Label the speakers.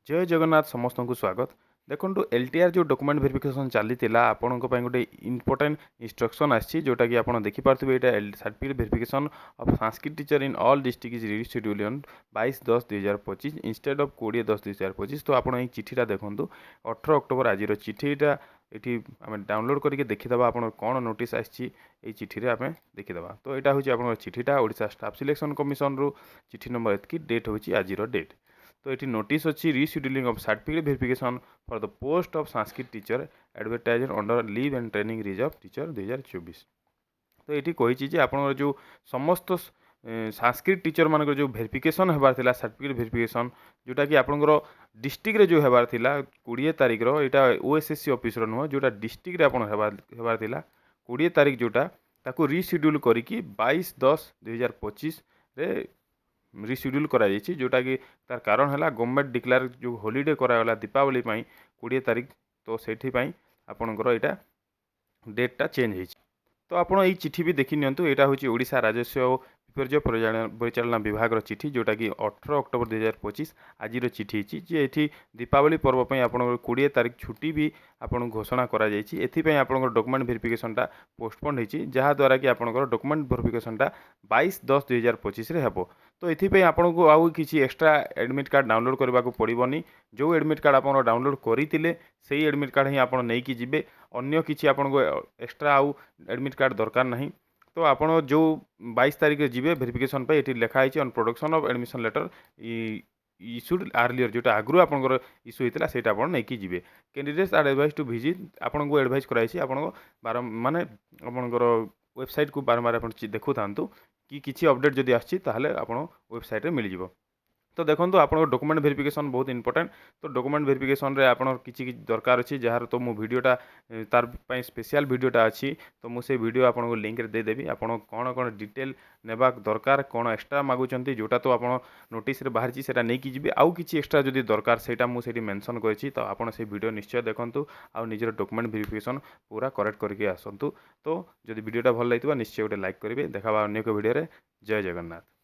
Speaker 1: जय जगन्नाथ समस्त को स्वागत। देखो एलटीआर जो डॉक्यूमेंट वेरिफिकेशन चली आपण गोटे इंपोर्टेंट इंस्ट्रक्शन आसी जोटा कि आप देखिपे ये certificate verification of Sanskrit teacher in all district is rescheduled on 22/10/2025 instead of 20/10/2025। तो आप चिठीटा देखूँ 18 अक्टोबर आज चिठीटा ये आम डाउनलोड करके देखीदे आप कौन नोटिस आसी चिठी आम देखीदे। तो यहाँ हूँ आप चिठीटा ओडिशा स्टाफ सिलेक्शन कमिशन रु चिठी नंबर एतकी डेट हूँ आज डेट। तो ये नोटिस अच्छी rescheduling of certificate verification for the post of Sanskrit teacher advertiser under leave and training reserve teacher 2024। तो ये कही आप जो समस्त संस्कृत टीचर मान जो वेरिफिकेशन होबार थिला सर्टिफिकेट वेरिफिकेशन जोटा कि आपंकर डिस्ट्रिक्ट जो होबार थिला 20 तारिख यहाँ ओएसएससी ऑफिस नुह जोटा डिस्ट्रिक्ट होबार थिला 20 तारिख जोटा ताको रिशेड्यूल करके 22/10/2025 रे रिशेड्यूल कराई जोटा कि तार कारण है गवर्नमेंट डिक्लेयर जो हॉलीडे करागला दीपावली 20 तारिख। तो से आपणकर यहाँ डेटा चेंज हो। तो आपड़ ये चिठी भी देखी नियंतु। यहाँ हूँ ओडिशा राजस्व और विपर्य परिचालना विभाग चिठी जोटा कि 18 अक्टोबर 2025 आज चिठी जी ये दीपावली पर्व पर आप 20 तारिख छुट्टी भी आपन घोषणा कराई। आप डॉक्यूमेंट वेरिफिकेशनटा पोस्टपोन होती जहाँद्वारा कि आपंकर डॉक्यूमेंट वेरिफिकेशनटा 22/10/2025 हे। तो ये आपको आउ किसी एक्सट्रा एडमिट कार्ड डाउनलोड करने को पड़ोनी। जो एडमिट कार्ड आप डाउनलोड करते से एडमिट कार्ड ही आप नहीं जी अन्य किसी आपको एक्सट्रा आउ एडमिट कार्ड दरकार नहीं। तो आपड़ जो 22 तारिख जी वेरिफिकेशन पे ये लिखाई on production of admission letter issued earlier जोटा आगु आपंकर इश्यू होता है आप नहीं जी। Candidates are advise to visit आपको एडवाइज कराई बार माने आपंकर वेबसाइट को बारंबार आप देखु था कि किसी अपडेट जदि आसी वेबसाइट रे मिल जाव। तो देखो आप डॉक्यूमेंट वेरिफिकेशन बहुत इंपोर्टेंट। तो डॉक्यूमेंट वेरिफिकेशन रे आप किसी दरकार अच्छी जार तो मो वीडियोटा तार स्पेशल वीडियोटा अच्छी। तो मुझे वीडियो आपको लिंक रे देदेवी आप कौन कौन डिटेल नेबा दरकार कौन एक्सट्रा मागुंट जोटा तो आप नोटिस रे बाहर से नहीं कि जी आउ कि एक्सट्रा जदि दरकार से मुझे मेंशन करी। तो आप से वीडियो निश्चय देखूँ आउ निजर डॉक्यूमेंट वेरिफिकेशन पूरा करेक्ट करके आसतु। तो जदि वीडियोटा भल लगी निश्चय गोटे लाइक करेंगे। देखा अन्य एक वीडियो। जय जगन्नाथ।